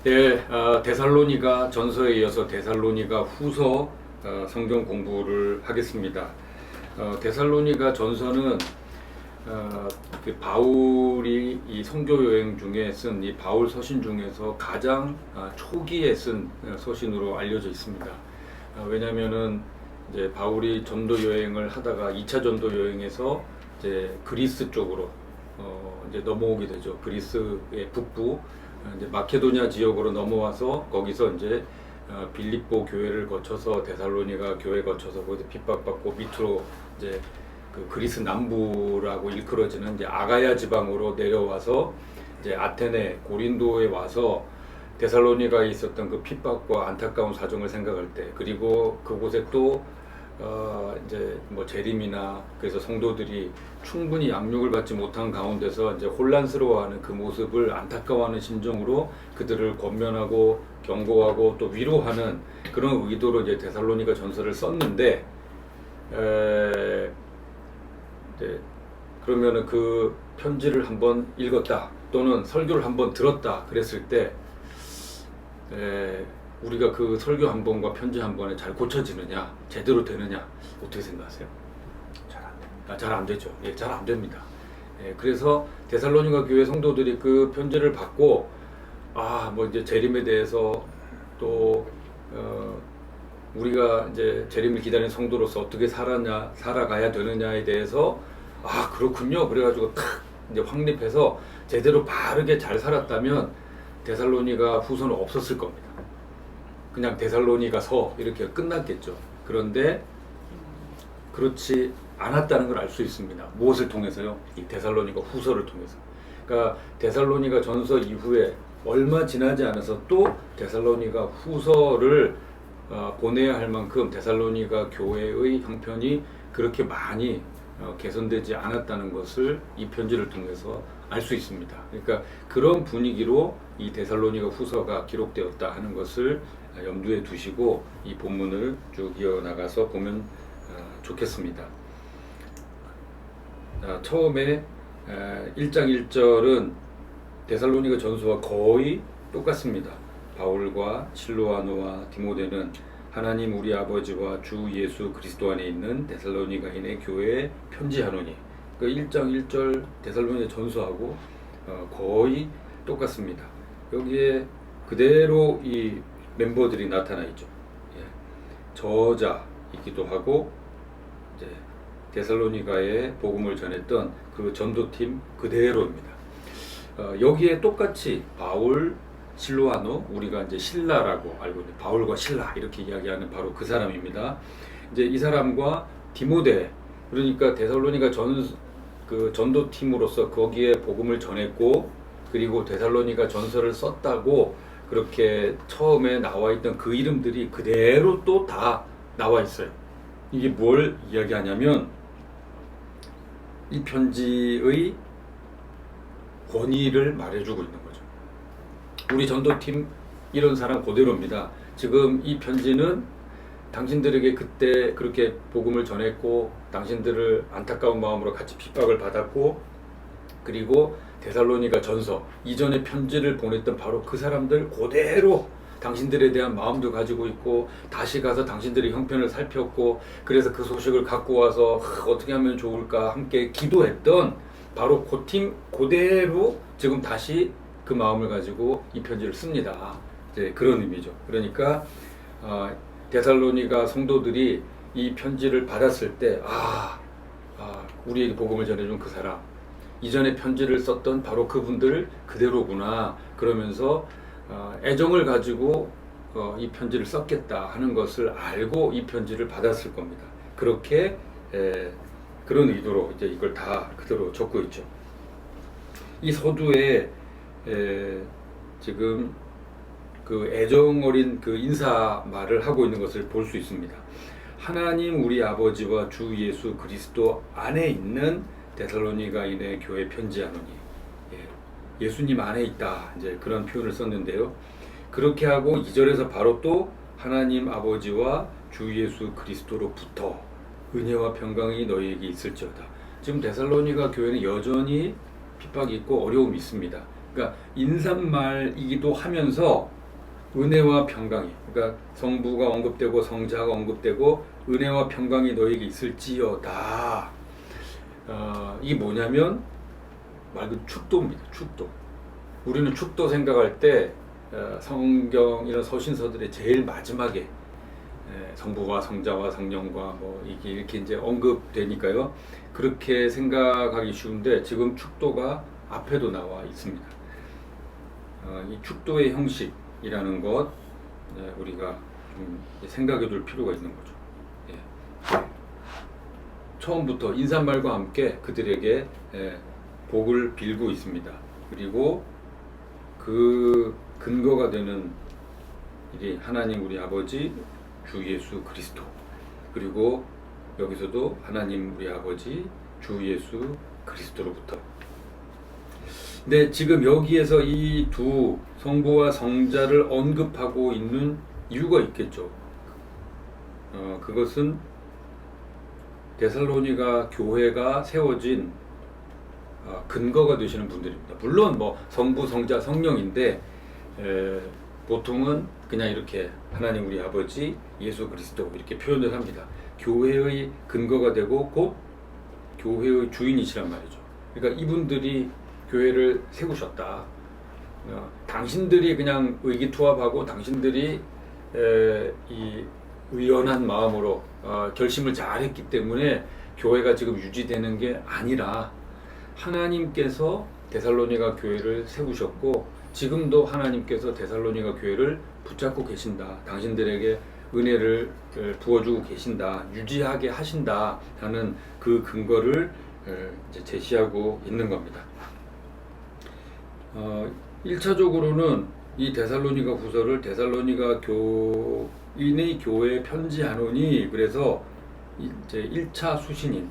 네, 데살로니가 전서에 이어서 데살로니가 후서 성경 공부를 하겠습니다. 데살로니가 전서는 그 바울이 이 선교 여행 중에 쓴 이 바울 서신 중에서 가장 초기에 쓴 서신으로 알려져 있습니다. 왜냐하면은 이제 바울이 전도 여행을 하다가 2차 전도 여행에서 이제 그리스 쪽으로 이제 넘어오게 되죠. 그리스의 북부 이제 마케도니아 지역으로 넘어와서 거기서 이제 빌립보 교회를 거쳐서 데살로니가 교회 거쳐서 거기서 핍박받고 밑으로 이제 그 그리스 남부라고 일컬어지는 이제 아가야 지방으로 내려와서 이제 아테네 고린도에 와서 데살로니가에 있었던 그 핍박과 안타까운 사정을 생각할 때, 그리고 그곳에 또 이제 뭐 재림이나 그래서 성도들이 충분히 양육을 받지 못한 가운데서 이제 혼란스러워하는 그 모습을 안타까워하는 심정으로 그들을 권면하고 경고하고 또 위로하는 그런 의도로 이제 데살로니가 전서를 썼는데, 이제 그러면은 그 편지를 한번 읽었다 또는 설교를 한번 들었다 그랬을 때 우리가 그 설교 한 번과 편지 한 번에 잘 고쳐지느냐, 제대로 되느냐, 어떻게 생각하세요? 잘 안 됩니다. 잘 안 되죠. 예, 잘 안 됩니다. 그래서 데살로니가 교회 성도들이 그 편지를 받고 뭐 이제 재림에 대해서 또 우리가 이제 재림을 기다리는 성도로서 어떻게 살아가야 되느냐에 대해서 그렇군요. 그래가지고 탁 이제 확립해서 제대로 바르게 잘 살았다면 데살로니가 후서는 없었을 겁니다. 그냥 데살로니가서 이렇게 끝났겠죠. 그런데 그렇지 않았다는 걸 알 수 있습니다. 무엇을 통해서요? 이 데살로니가 후서를 통해서. 그러니까 데살로니가 전서 이후에 얼마 지나지 않아서 또 데살로니가 후서를 보내야 할 만큼 데살로니가 교회의 형편이 그렇게 많이 개선되지 않았다는 것을 이 편지를 통해서 알 수 있습니다. 그러니까 그런 분위기로 이 데살로니가 후서가 기록되었다 하는 것을 염두에 두시고 이 본문을 쭉 이어나가서 보면 좋겠습니다. 처음에 1장 1절은 데살로니가 전서와 거의 똑같습니다. 바울과 실로아노와 디모데는 하나님 우리 아버지와 주 예수 그리스도 안에 있는 데살로니가인의 교회에 편지하노니, 그 1장 1절 데살로니가 전서하고 거의 똑같습니다. 여기에 그대로 이 멤버들이 나타나 있죠. 저자이기도 하고 이제 데살로니가에 복음을 전했던 그 전도팀 그대로입니다. 여기에 똑같이 바울, 실로아노, 우리가 이제 신라라고 알고 있는 바울과 신라 이렇게 이야기하는 바로 그 사람입니다. 이제 이 사람과 디모데, 그러니까 데살로니가 그 전도팀으로서 거기에 복음을 전했고, 그리고 데살로니가 전서를 썼다고 그렇게 처음에 나와 있던 그 이름들이 그대로 또 다 나와 있어요. 이게 뭘 이야기하냐면 이 편지의 권위를 말해주고 있는 거죠. 우리 전도팀 이런 사람 그대로입니다. 지금 이 편지는 당신들에게 그때 그렇게 복음을 전했고, 당신들을 안타까운 마음으로 같이 핍박을 받았고, 그리고 데살로니가 전서 이전에 편지를 보냈던 바로 그 사람들 그대로 당신들에 대한 마음도 가지고 있고, 다시 가서 당신들의 형편을 살폈고, 그래서 그 소식을 갖고 와서 어떻게 하면 좋을까 함께 기도했던 바로 그 팀 그대로 지금 다시 그 마음을 가지고 이 편지를 씁니다. 이제 그런 의미죠. 그러니까 데살로니가 성도들이 이 편지를 받았을 때 우리에게 복음을 전해준 그 사람, 이전에 편지를 썼던 바로 그분들 그대로구나, 그러면서 애정을 가지고 이 편지를 썼겠다 하는 것을 알고 이 편지를 받았을 겁니다. 그렇게 그런 의도로 이제 이걸 다 그대로 적고 있죠. 이 서두에 지금 그 애정 어린 그 인사 말을 하고 있는 것을 볼 수 있습니다. 하나님 우리 아버지와 주 예수 그리스도 안에 있는 데살로니가인의 교회 편지하노니, 예수님 안에 있다, 이제 그런 표현을 썼는데요. 그렇게 하고 2절에서 바로 또 하나님 아버지와 주 예수 그리스도로부터 은혜와 평강이 너희에게 있을지어다. 지금 데살로니가 교회는 여전히 핍박이 있고 어려움이 있습니다. 그러니까 인사말이기도 하면서 은혜와 평강이, 그러니까 성부가 언급되고 성자가 언급되고 은혜와 평강이 너에게 있을지어다. 이게 뭐냐면 말 그대로 축도입니다. 축도. 우리는 축도 생각할 때 성경 이런 서신서들의 제일 마지막에 성부와 성자와 성령과 뭐 이게 이렇게 이제 언급되니까요. 그렇게 생각하기 쉬운데 지금 축도가 앞에도 나와 있습니다. 이 축도의 형식이라는 것 우리가 좀 생각해 둘 필요가 있는 거죠. 처음부터 인사말과 함께 그들에게 복을 빌고 있습니다. 그리고 그 근거가 되는 일이 하나님 우리 아버지 주 예수 그리스도, 그리고 여기서도 하나님 우리 아버지 주 예수 그리스도로부터. 근데 지금 여기에서 이 두 성부와 성자를 언급하고 있는 이유가 있겠죠. 그것은 데살로니가 교회가 세워진 근거가 되시는 분들입니다. 물론 뭐 성부, 성자, 성령인데 보통은 그냥 이렇게 하나님 우리 아버지 예수 그리스도 이렇게 표현을 합니다. 교회의 근거가 되고 곧 교회의 주인이시란 말이죠. 그러니까 이분들이 교회를 세우셨다. 당신들이 그냥 의기투합하고 당신들이 이 의연한 마음으로 결심을 잘했기 때문에 교회가 지금 유지되는 게 아니라 하나님께서 데살로니가 교회를 세우셨고 지금도 하나님께서 데살로니가 교회를 붙잡고 계신다. 당신들에게 은혜를 부어주고 계신다. 유지하게 하신다. 하는 그 근거를 이제 제시하고 있는 겁니다. 1차적으로는 이 데살로니가 후서를 데살로니가 교인의 교회에 편지하노니, 그래서 이제 1차 수신인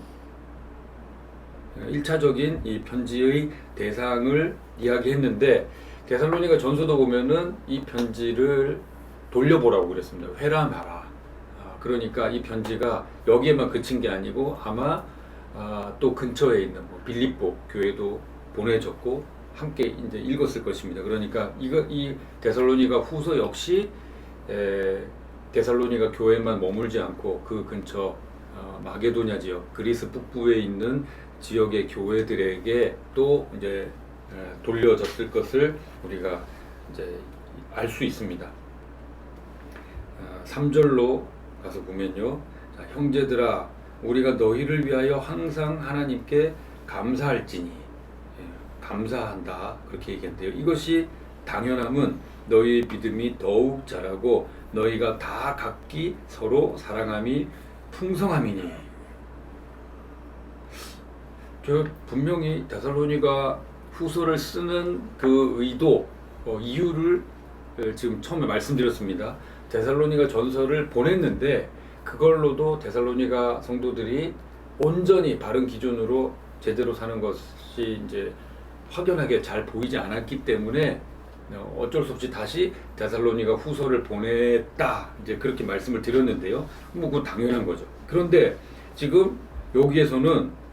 1차적인 이 편지의 대상을 이야기했는데, 데살로니가 전서도 보면은 이 편지를 돌려보라고 그랬습니다. 회람하라. 그러니까 이 편지가 여기에만 그친 게 아니고 아마 또 근처에 있는 뭐 빌립보 교회도 보내졌고 함께 이제 읽었을 것입니다. 그러니까 이 데살로니가 후서 역시 데살로니가 교회만 머물지 않고 그 근처 마게도냐 지역, 그리스 북부에 있는 지역의 교회들에게 또 이제 돌려졌을 것을 우리가 이제 알 수 있습니다. 3절로 가서 보면요. 자, 형제들아, 우리가 너희를 위하여 항상 하나님께 감사할지니, 감사한다, 그렇게 얘기했는데요. 이것이 당연함은 너희의 믿음이 더욱 자라고 너희가 다 각기 서로 사랑함이 풍성함이니. 저 분명히 데살로니가 후서를 쓰는 그 의도, 이유를 지금 처음에 말씀드렸습니다. 데살로니가 전서를 보냈는데 그걸로도 데살로니가 성도들이 온전히 바른 기준으로 제대로 사는 것이 이제 확연하게 잘 보이지 않았기 때문에 어쩔 수 없이 다시 데살로니가 후서를 보냈다, 이제 그렇게 말씀을 드렸는데요. 뭐 그건 당연한 거죠. 그런데 지금 여기에서는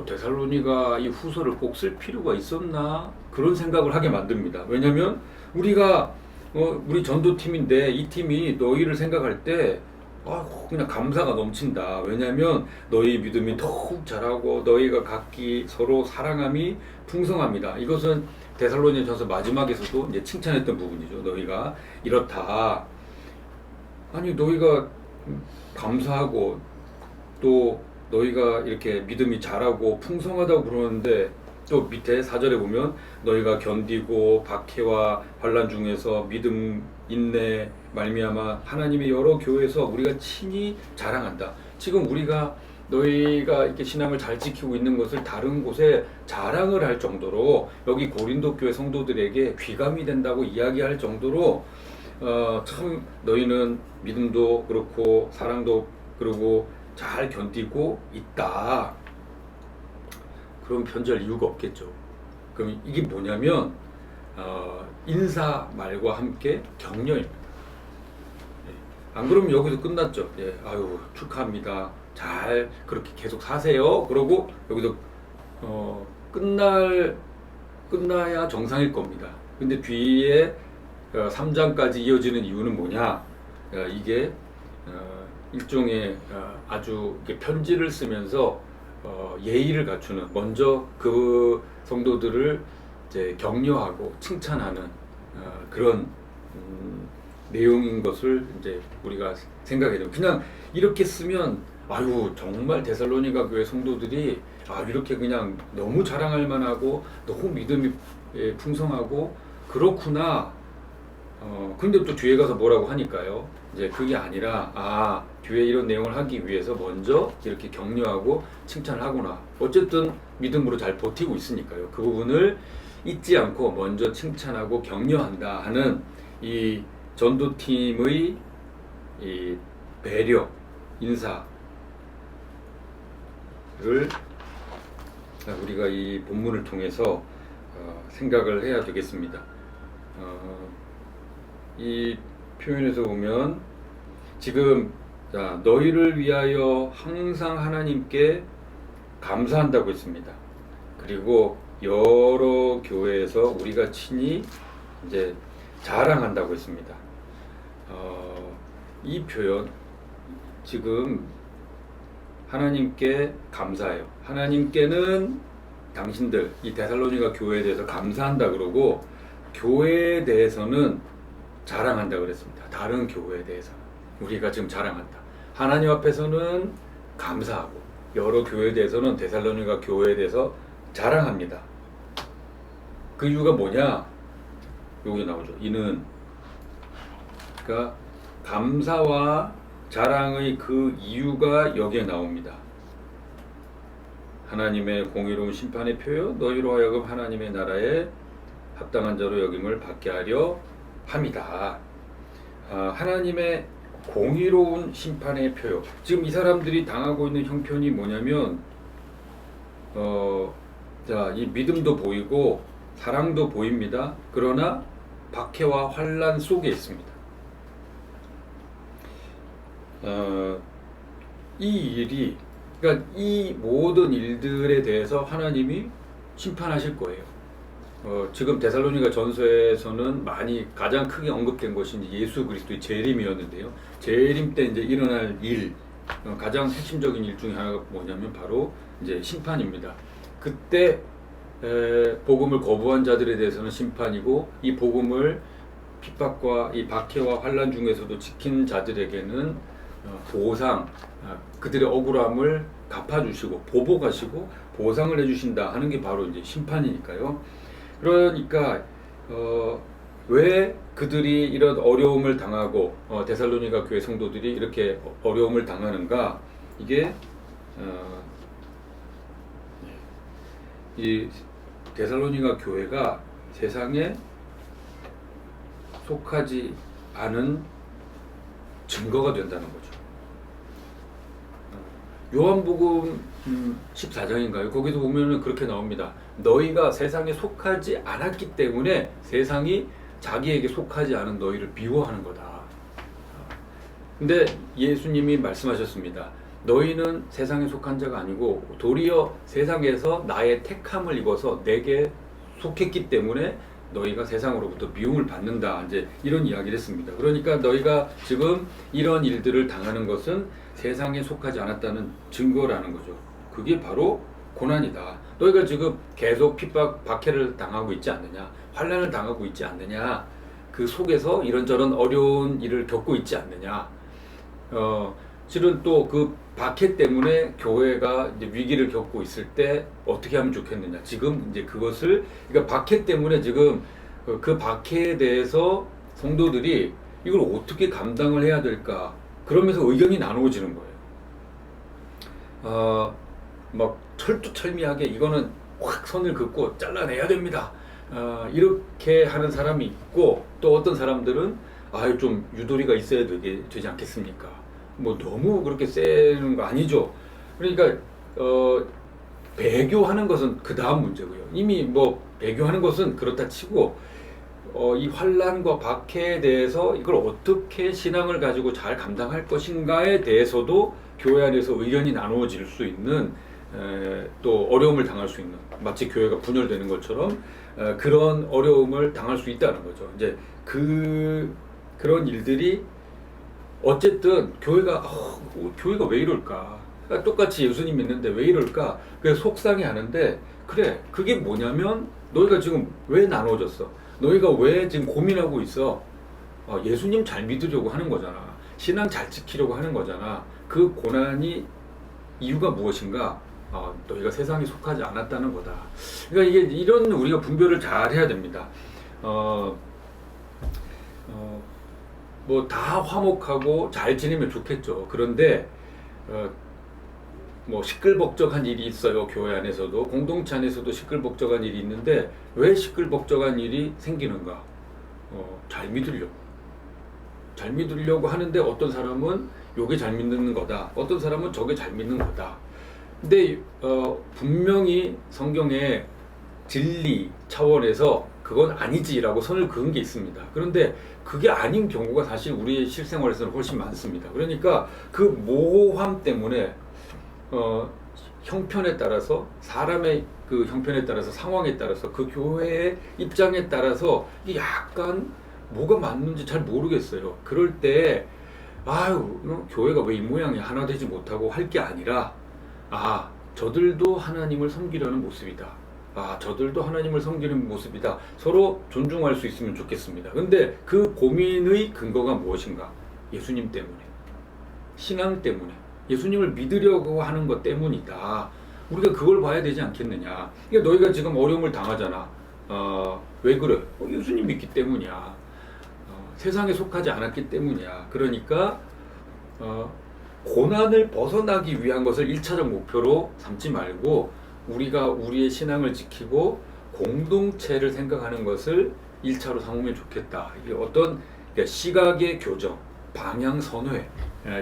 데살로니가 이 후서를 꼭 쓸 필요가 있었나, 그런 생각을 하게 만듭니다. 왜냐하면 우리가 우리 전도팀인데 이 팀이 너희를 생각할 때 그냥 감사가 넘친다. 왜냐하면 너희 믿음이 더욱 자라고 너희가 각기 서로 사랑함이 풍성합니다. 이것은 데살로니가전서 마지막에서도 이제 칭찬했던 부분이죠. 너희가 이렇다. 아니, 너희가 감사하고 또 너희가 이렇게 믿음이 자라고 풍성하다고 그러는데, 또 밑에 4절에 보면 너희가 견디고 박해와 환난 중에서 믿음, 인내 말미암아 하나님의 여러 교회에서 우리가 친히 자랑한다. 지금 우리가 너희가 이렇게 신앙을 잘 지키고 있는 것을 다른 곳에 자랑을 할 정도로, 여기 고린도 교회 성도들에게 귀감이 된다고 이야기할 정도로 참 너희는 믿음도 그렇고 사랑도 그러고 잘 견디고 있다. 그럼 편지할 이유가 없겠죠. 그럼 이게 뭐냐면 인사 말과 함께 격려입니다. 안 그러면 여기서 끝났죠. 아유, 축하합니다. 잘 그렇게 계속 사세요. 그러고 여기서 끝날 끝나야 정상일 겁니다. 근데 뒤에 3장까지 이어지는 이유는 뭐냐? 이게 일종의 아주 이렇게 편지를 쓰면서 예의를 갖추는, 먼저 그 성도들을 이제 격려하고 칭찬하는 그런 내용인 것을 이제 우리가 생각해야 돼요. 그냥 이렇게 쓰면 아유 정말 데살로니가 교회 성도들이 이렇게 그냥 너무 자랑할 만하고 너무 믿음이 풍성하고 그렇구나. 근데 또 뒤에 가서 뭐라고 하니까요. 이제 그게 아니라 뒤에 이런 내용을 하기 위해서 먼저 이렇게 격려하고 칭찬을 하구나. 어쨌든 믿음으로 잘 버티고 있으니까요. 그 부분을 잊지 않고 먼저 칭찬하고 격려한다 하는 이 전도팀의 이 배려, 인사를 우리가 이 본문을 통해서 생각을 해야 되겠습니다. 이 표현에서 보면 지금 너희를 위하여 항상 하나님께 감사한다고 했습니다. 그리고 여러 교회에서 우리가 친히 이제 자랑한다고 했습니다. 이 표현 지금 하나님께 감사해요. 하나님께는 당신들 이 데살로니가 교회에 대해서 감사한다 그러고 교회에 대해서는 자랑한다 그랬습니다. 다른 교회에 대해서 우리가 지금 자랑한다. 하나님 앞에서는 감사하고 여러 교회에 대해서는 데살로니가 교회에 대해서 자랑합니다. 그 이유가 뭐냐? 여기 나오죠. 이는 그러니까 감사와 자랑의 그 이유가 여기에 나옵니다. 하나님의 공의로운 심판의 표요 너희로 하여금 하나님의 나라에 합당한 자로 여김을 받게 하려 합니다. 하나님의 공의로운 심판의 표요. 지금 이 사람들이 당하고 있는 형편이 뭐냐면 이 믿음도 보이고 사랑도 보입니다. 그러나 박해와 환난 속에 있습니다. 이 일이 그러니까 이 모든 일들에 대해서 하나님이 심판하실 거예요. 지금 데살로니가 전서에서는 많이 가장 크게 언급된 것이 이제 예수 그리스도의 재림이었는데요. 재림 때 이제 일어날 일, 가장 핵심적인 일 중에 하나가 뭐냐면 바로 이제 심판입니다. 그때 복음을 거부한 자들에 대해서는 심판이고 이 복음을 핍박과 이 박해와 환난 중에서도 지킨 자들에게는 보상, 그들의 억울함을 갚아주시고 보복하시고 보상을 해주신다 하는 게 바로 이제 심판이니까요. 그러니까 왜 그들이 이런 어려움을 당하고 데살로니가 교회 성도들이 이렇게 어려움을 당하는가? 이게 이 데살로니가 교회가 세상에 속하지 않은 증거가 된다는 거죠. 요한복음 14장인가요? 거기도 보면은 그렇게 나옵니다. 너희가 세상에 속하지 않았기 때문에 세상이 자기에게 속하지 않은 너희를 미워하는 거다. 근데 예수님이 말씀하셨습니다. 너희는 세상에 속한 자가 아니고 도리어 세상에서 나의 택함을 입어서 내게 속했기 때문에 너희가 세상으로부터 미움을 받는다. 이제 이런 이야기를 했습니다. 그러니까 너희가 지금 이런 일들을 당하는 것은 세상에 속하지 않았다는 증거라는 거죠. 그게 바로 고난이다. 너희가 지금 계속 핍박, 박해를 당하고 있지 않느냐, 환난을 당하고 있지 않느냐, 그 속에서 이런저런 어려운 일을 겪고 있지 않느냐. 실은 또 그 박해 때문에 교회가 이제 위기를 겪고 있을 때 어떻게 하면 좋겠느냐. 지금 이제 그것을, 그러니까 박해 때문에 지금 그 박해에 대해서 성도들이 이걸 어떻게 감당을 해야 될까. 그러면서 의견이 나누어지는 거예요. 막 철두철미하게 이거는 확 선을 긋고 잘라내야 됩니다. 이렇게 하는 사람이 있고 또 어떤 사람들은 좀 유도리가 있어야 되지 않겠습니까? 뭐 너무 그렇게 세는 거 아니죠. 그러니까 배교하는 것은 그 다음 문제고요. 이미 뭐 배교하는 것은 그렇다 치고 이 환난과 박해에 대해서 이걸 어떻게 신앙을 가지고 잘 감당할 것인가에 대해서도 교회 안에서 의견이 나누어질 수 있는 또 어려움을 당할 수 있는, 마치 교회가 분열되는 것처럼 그런 어려움을 당할 수 있다는 거죠. 이제 그런 일들이 어쨌든 교회가 왜 이럴까? 똑같이 예수님 믿는데 왜 이럴까? 그래서 속상해하는데 그래 그게 뭐냐면 너희가 지금 왜 나눠졌어? 너희가 왜 지금 고민하고 있어? 예수님 잘 믿으려고 하는 거잖아. 신앙 잘 지키려고 하는 거잖아. 그 고난이 이유가 무엇인가? 너희가 세상에 속하지 않았다는 거다. 그러니까 이게 이런 우리가 분별을 잘 해야 됩니다. 뭐 다 화목하고 잘 지내면 좋겠죠. 그런데 뭐 시끌벅적한 일이 있어요. 교회 안에서도 공동체 안에서도 시끌벅적한 일이 있는데 왜 시끌벅적한 일이 생기는가? 잘 믿으려고 하는데 어떤 사람은 요게 잘 믿는 거다. 어떤 사람은 저게 잘 믿는 거다. 근데 분명히 성경에 진리 차원에서 그건 아니지라고 선을 그은 게 있습니다. 그런데 그게 아닌 경우가 사실 우리의 실생활에서는 훨씬 많습니다. 그러니까 그 모호함 때문에 형편에 따라서 사람의 그 형편에 따라서 상황에 따라서 그 교회의 입장에 따라서 이게 약간 뭐가 맞는지 잘 모르겠어요. 그럴 때 교회가 왜 이 모양이 하나 되지 못하고 할 게 아니라 저들도 하나님을 섬기려는 모습이다. 저들도 하나님을 섬기는 모습이다. 서로 존중할 수 있으면 좋겠습니다. 근데 그 고민의 근거가 무엇인가? 예수님 때문에, 신앙 때문에, 예수님을 믿으려고 하는 것 때문이다. 우리가 그걸 봐야 되지 않겠느냐. 그러니까 너희가 지금 어려움을 당하잖아. 왜 그래? 예수님 믿기 때문이야. 세상에 속하지 않았기 때문이야. 그러니까 고난을 벗어나기 위한 것을 1차적 목표로 삼지 말고 우리가 우리의 신앙을 지키고 공동체를 생각하는 것을 1차로 삼으면 좋겠다. 이게 어떤 시각의 교정, 방향 선회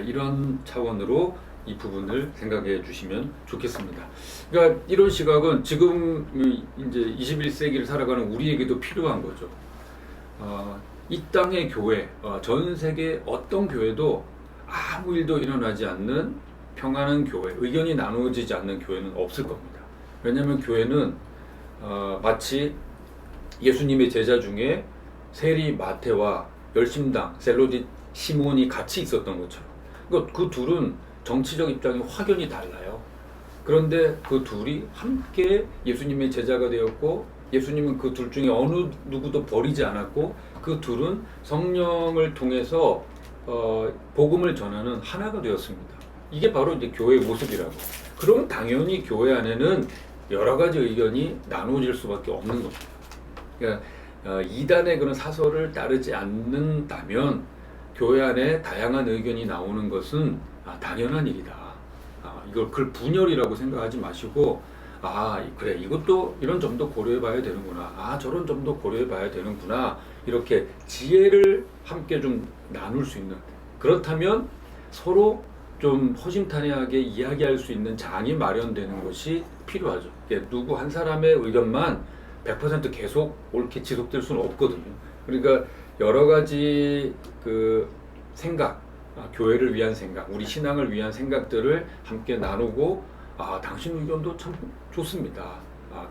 이런 차원으로 이 부분을 생각해 주시면 좋겠습니다. 그러니까 이런 시각은 지금 이제 21세기를 살아가는 우리에게도 필요한 거죠. 이 땅의 교회, 전 세계 어떤 교회도 아무 일도 일어나지 않는 평안한 교회, 의견이 나누어지지 않는 교회는 없을 겁니다. 왜냐하면 교회는 마치 예수님의 제자 중에 세리 마태와 열심당 셀로디 시몬이 같이 있었던 것처럼 그러니까 그 둘은 정치적 입장이 확연히 달라요. 그런데 그 둘이 함께 예수님의 제자가 되었고 예수님은 그 둘 중에 어느 누구도 버리지 않았고 그 둘은 성령을 통해서 복음을 전하는 하나가 되었습니다. 이게 바로 이제 교회의 모습이라고. 그럼 당연히 교회 안에는 여러 가지 의견이 나눠질 수밖에 없는 겁니다. 그러니까 이단의 그런 사설을 따르지 않는다면 교회 안에 다양한 의견이 나오는 것은 당연한 일이다. 그걸 분열이라고 생각하지 마시고 그래 이것도 이런 점도 고려해 봐야 되는구나. 저런 점도 고려해 봐야 되는구나. 이렇게 지혜를 함께 좀 나눌 수 있는 그렇다면 서로 좀 허심탄회하게 이야기할 수 있는 장이 마련되는 것이 필요하죠. 누구 한 사람의 의견만 100% 계속 옳게 지속될 수는 없거든요. 그러니까 여러 가지 그 생각, 교회를 위한 생각, 우리 신앙을 위한 생각들을 함께 나누고 당신 의견도 참 좋습니다.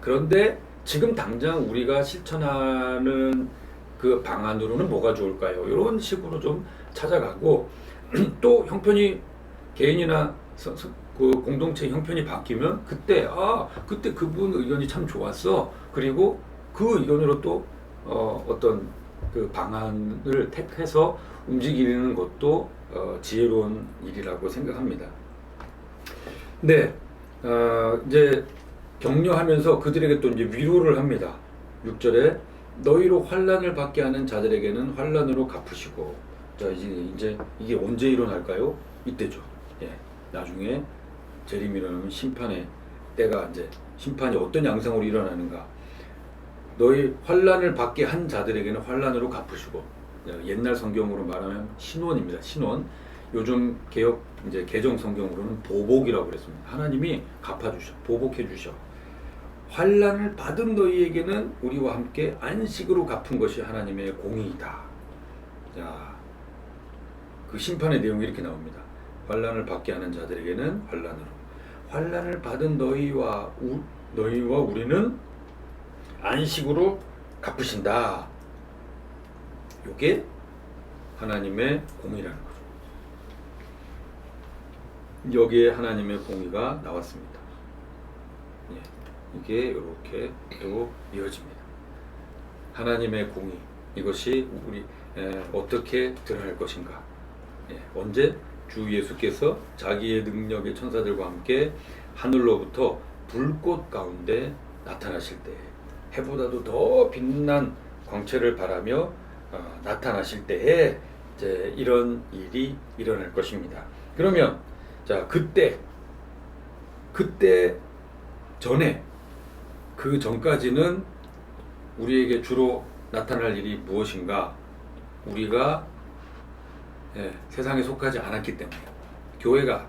그런데 지금 당장 우리가 실천하는 그 방안으로는 뭐가 좋을까요? 이런 식으로 좀 찾아가고 또 형편이 개인이나 그 공동체 형편이 바뀌면 그때 그분 의견이 참 좋았어. 그리고 그 의견으로 또 어떤 그 방안을 택해서 움직이는 것도 지혜로운 일이라고 생각합니다. 네, 이제 격려하면서 그들에게 또 이제 위로를 합니다. 6절에 너희로 환난을 받게 하는 자들에게는 환난으로 갚으시고. 자 이제 이게 언제 일어날까요? 이때죠. 나중에 재림이라는 심판의 때가 이제 심판이 어떤 양상으로 일어나는가. 너희 환난을 받게 한 자들에게는 환난으로 갚으시고. 옛날 성경으로 말하면 신원입니다. 신원. 요즘 개정 성경으로는 보복이라고 그랬습니다. 하나님이 갚아주셔, 보복해 주셔. 환난을 받은 너희에게는 우리와 함께 안식으로 갚은 것이 하나님의 공의이다. 자, 그 심판의 내용이 이렇게 나옵니다. 환난을 받게 하는 자들에게는 환난으로. 환난을 받은 너희와 우리는 안식으로 갚으신다. 이게 하나님의 공의라는 거죠. 여기에 하나님의 공의가 나왔습니다. 예, 이게 이렇게 또 이어집니다. 하나님의 공의, 이것이 우리 어떻게 드러날 것인가. 언제? 주 예수께서 자기의 능력의 천사들과 함께 하늘로부터 불꽃 가운데 나타나실 때, 해보다도 더 빛난 광채를 바라며 나타나실 때에 이제 이런 일이 일어날 것입니다. 그러면 자, 그때 전에, 그 전까지는 우리에게 주로 나타날 일이 무엇인가? 우리가 세상에 속하지 않았기 때문에, 교회가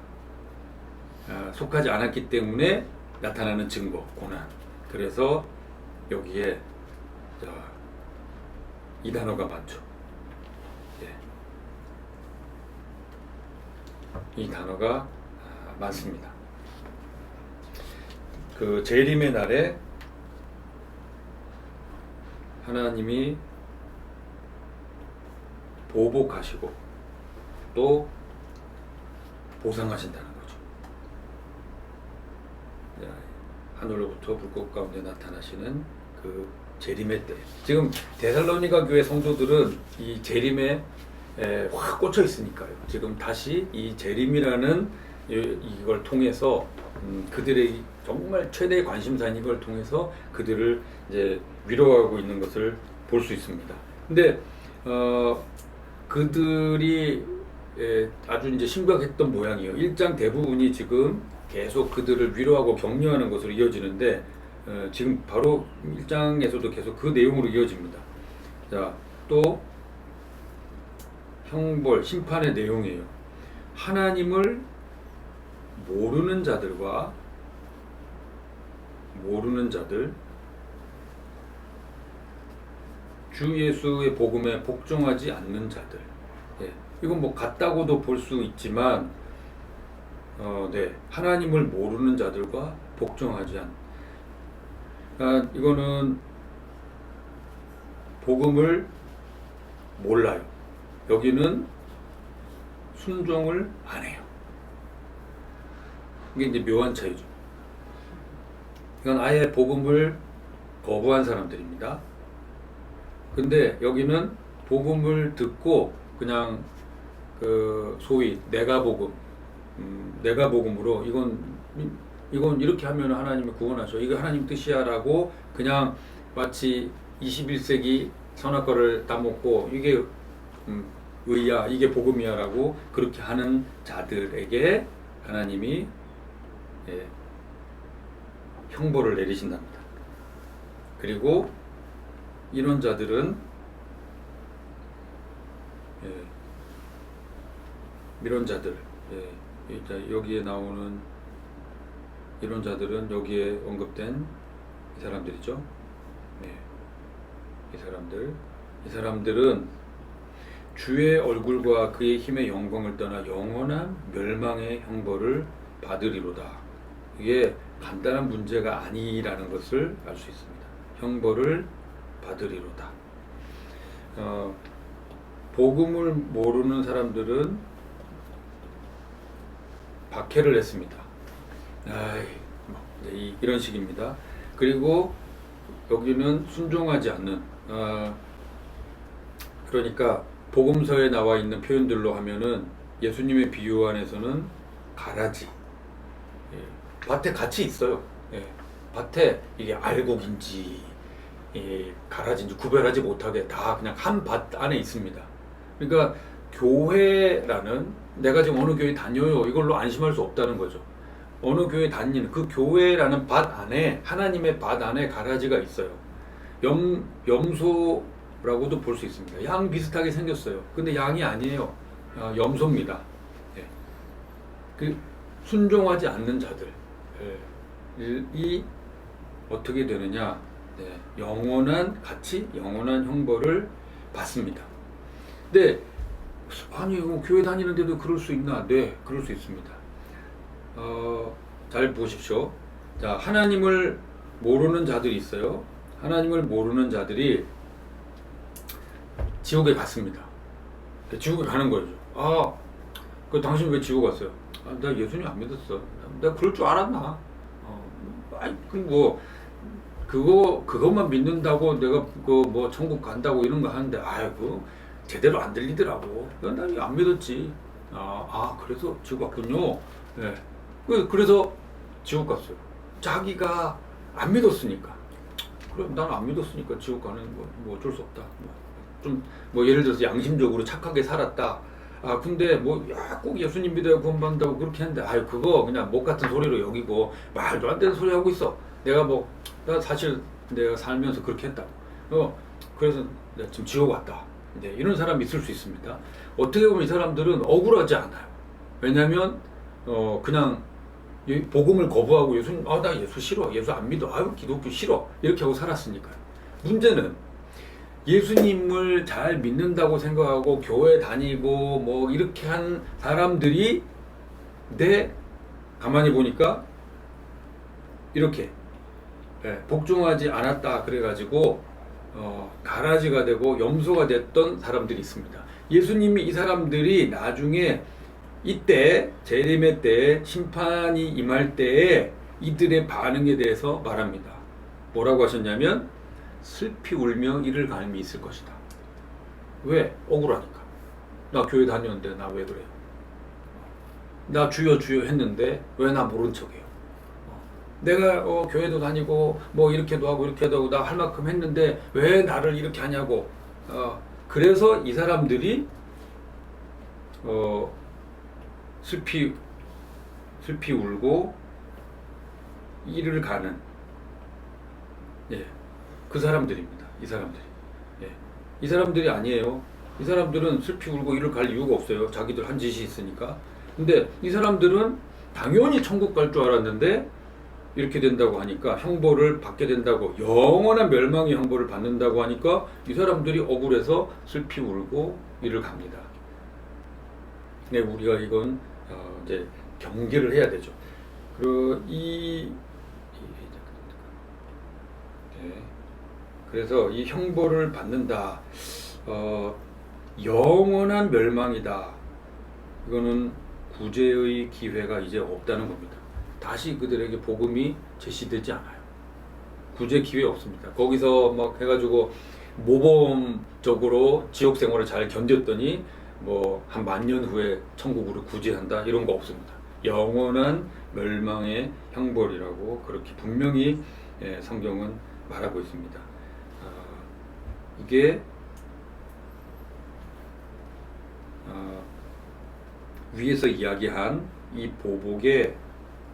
속하지 않았기 때문에 나타나는 증거, 고난. 그래서 여기에 이 단어가 많죠. 이 단어가 많습니다. 그 재림의 날에 하나님이 보복하시고 또 보상하신다는 거죠. 하늘로부터 불꽃 가운데 나타나시는 그 재림의 때. 지금 데살로니가 교회 성도들은 이 재림에 확 꽂혀 있으니까요. 지금 다시 이 재림이라는 이걸 통해서 그들의 정말 최대의 관심사인 이걸 통해서 그들을 이제 위로하고 있는 것을 볼 수 있습니다. 근데 그들이 아주 이제 심각했던 모양이에요. 1장 대부분이 지금 계속 그들을 위로하고 격려하는 것으로 이어지는데 지금 바로 1장에서도 계속 그 내용으로 이어집니다. 자, 또 형벌, 심판의 내용이에요. 하나님을 모르는 자들과 주 예수의 복음에 복종하지 않는 자들. 이건 뭐 같다고도 볼 수 있지만, 하나님을 모르는 자들과 복종하지 않. 이거는 복음을 몰라요. 여기는 순종을 안 해요. 이게 이제 묘한 차이죠. 이건 아예 복음을 거부한 사람들입니다. 근데 여기는 복음을 듣고 그냥 그 소위 내가 복음으로 이건 이렇게 하면 하나님이 구원하셔, 이거 하나님 뜻이야라고 그냥 마치 21세기 선악과를 따먹고 이게 의야, 이게 복음이야라고 그렇게 하는 자들에게 하나님이 형벌을 내리신답니다. 그리고 이런 자들은 여기에 나오는 이런 자들은 여기에 언급된 이 사람들이죠. 이 사람들은 주의 얼굴과 그의 힘의 영광을 떠나 영원한 멸망의 형벌을 받으리로다. 이게 간단한 문제가 아니라는 것을 알 수 있습니다. 형벌을 받으리로다. 복음을 모르는 사람들은 박해를 했습니다. 이런 식입니다. 그리고 여기는 순종하지 않는, 그러니까 복음서에 나와 있는 표현들로 하면은 예수님의 비유 안에서는 가라지, 밭에 같이 있어요. 밭에 이게 알곡인지 가라지인지 구별하지 못하게 다 그냥 한 밭 안에 있습니다. 그러니까 교회라는, 내가 지금 어느 교회 다녀요, 이걸로 안심할 수 없다는 거죠. 어느 교회 다니는 그 교회라는 밭 안에, 하나님의 밭 안에 가라지가 있어요. 염소라고도 볼 수 있습니다. 양 비슷하게 생겼어요. 근데 양이 아니에요. 염소입니다. 그 순종하지 않는 자들이 어떻게 되느냐? 영원한 형벌을 받습니다. 근데 아니 교회 다니는데도 그럴 수 있나? 네, 그럴 수 있습니다. 잘 보십시오. 자, 하나님을 모르는 자들이 있어요. 하나님을 모르는 자들이 지옥에 갔습니다. 지옥에 가는 거죠. 아, 당신 왜 지옥 갔어요? 아, 나 예수님 안 믿었어. 내가 그럴 줄 알았나? 아니, 그것만 믿는다고 내가 뭐 천국 간다고 이런 거 하는데, 아이고, 제대로 안 들리더라고. 난 안 믿었지. 그래서 지옥 갔군요. 네. 그래서 지옥 갔어요. 자기가 안 믿었으니까. 그럼 난 안 믿었으니까 지옥 가는 거 뭐 어쩔 수 없다. 뭐 예를 들어서 양심적으로 착하게 살았다. 근데 꼭 예수님 믿어야 구원받는다고 그렇게 했는데, 그거 그냥 목 같은 소리로 여기고 말도 안 되는 소리 하고 있어. 나 사실 내가 살면서 그렇게 했다. 그래서 내가 지금 지옥 왔다. 네, 이런 사람이 있을 수 있습니다. 어떻게 보면 이 사람들은 억울하지 않아요. 왜냐면 그냥 이 복음을 거부하고 나 예수 싫어. 예수 안 믿어. 기독교 싫어. 이렇게 하고 살았으니까요. 문제는 예수님을 잘 믿는다고 생각하고 교회 다니고 뭐 이렇게 한 사람들이 가만히 보니까 이렇게 복종하지 않았다 그래가지고 가라지가 되고 염소가 됐던 사람들이 있습니다. 예수님이 이 사람들이 나중에 이때 재림의 때 심판이 임할 때에 이들의 반응에 대해서 말합니다. 뭐라고 하셨냐면 슬피 울며 이를 갈미 있을 것이다. 왜? 억울하니까. 나 교회 다녔는데 나 왜 그래요? 나 주여 주여 했는데 왜 나 모른 척해요? 내가 교회도 다니고 뭐 이렇게도 하고 이렇게도 하고 나 할 만큼 했는데 왜 나를 이렇게 하냐고. 그래서 이 사람들이 슬피 울고 이를 가는 그 사람들입니다. 이 사람들이. 이 사람들이 아니에요. 이 사람들은 슬피 울고 이를 갈 이유가 없어요. 자기들 한 짓이 있으니까. 근데 이 사람들은 당연히 천국 갈 줄 알았는데 이렇게 된다고 하니까, 형벌을 받게 된다고, 영원한 멸망의 형벌을 받는다고 하니까 이 사람들이 억울해서 슬피 울고 이를 갑니다. 네, 우리가 이건 이제 경계를 해야 되죠. 그래서 이 형벌을 받는다, 영원한 멸망이다. 이거는 구제의 기회가 이제 없다는 겁니다. 다시 그들에게 복음이 제시되지 않아요. 구제 기회 없습니다. 거기서 막 해가지고 모범적으로 지옥 생활을 잘 견뎠더니 뭐 한 1000년 후에 천국으로 구제한다, 이런 거 없습니다. 영원한 멸망의 형벌이라고 그렇게 분명히 성경은 말하고 있습니다. 이게 위에서 이야기한 이 보복의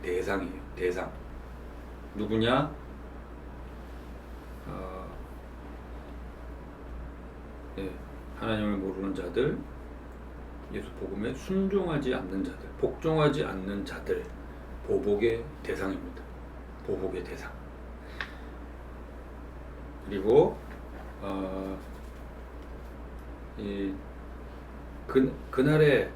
대상이에요. 대상. 누구냐? 하나님을 모르는 자들, 예수 복음에 순종하지 않는 자들, 복종하지 않는 자들, 보복의 대상입니다. 보복의 대상. 그리고 그날에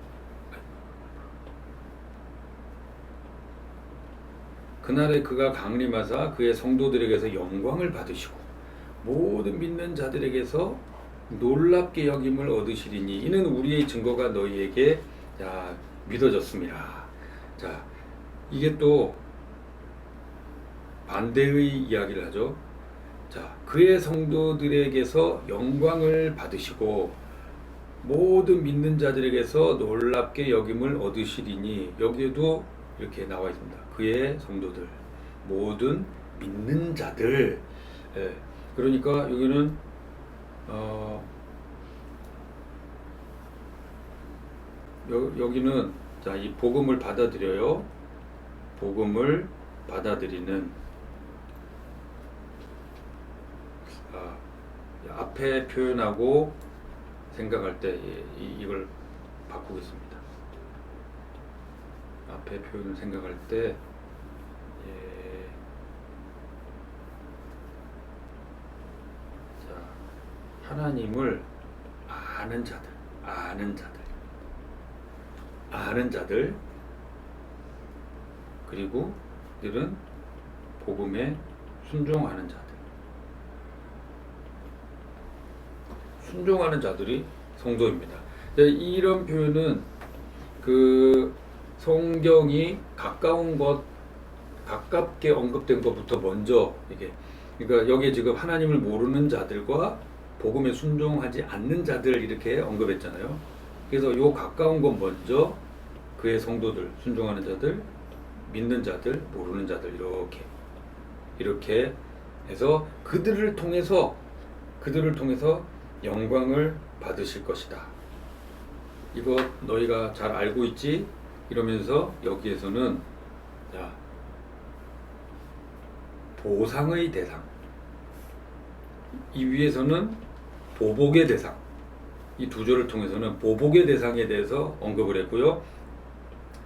그가 강림하사 그의 성도들에게서 영광을 받으시고 모든 믿는 자들에게서 놀랍게 여김을 얻으시리니 이는 우리의 증거가 너희에게 믿어졌습니다. 자, 이게 또 반대의 이야기를 하죠. 자, 그의 성도들에게서 영광을 받으시고 모든 믿는 자들에게서 놀랍게 여김을 얻으시리니, 여기에도 이렇게 나와 있습니다. 그의 성도들, 모든 믿는 자들. 그러니까 여기는 여기는 이 복음을 받아들여요. 복음을 받아들이는, 앞에 표현하고 생각할 때 이걸 바꾸겠습니다. 앞에 표현을 생각할 때 하나님을 아는 자들, 그리고 이들은 복음에 순종하는 자들. 순종하는 자들이 성도입니다. 이런 표현은 그 성경이 가까운 것, 가깝게 언급된 것부터 먼저 이게, 그러니까 여기에 지금 하나님을 모르는 자들과 복음에 순종하지 않는 자들 이렇게 언급했잖아요. 그래서 요 가까운 것 먼저 그의 성도들, 순종하는 자들, 믿는 자들, 모르는 자들 이렇게 해서 그들을 통해서 영광을 받으실 것이다. 이거 너희가 잘 알고 있지? 이러면서 여기에서는 자, 보상의 대상, 이 위에서는 보복의 대상, 이 두 절을 통해서는 보복의 대상에 대해서 언급을 했고요.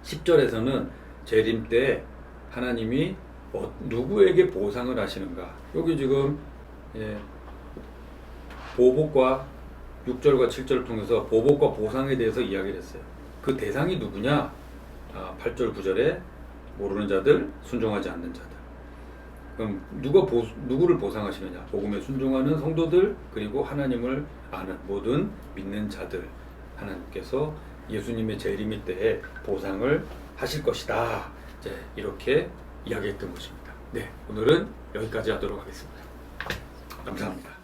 10절에서는 재림 때 하나님이 누구에게 보상을 하시는가. 여기 지금 보복과 6절과 7절을 통해서 보복과 보상에 대해서 이야기를 했어요. 그 대상이 누구냐? 8절 9절에 모르는 자들, 순종하지 않는 자들. 그럼 누구를 보상하시느냐? 복음에 순종하는 성도들, 그리고 하나님을 아는 모든 믿는 자들. 하나님께서 예수님의 재림 때에 보상을 하실 것이다. 이제 이렇게 이야기했던 것입니다. 네, 오늘은 여기까지 하도록 하겠습니다. 감사합니다.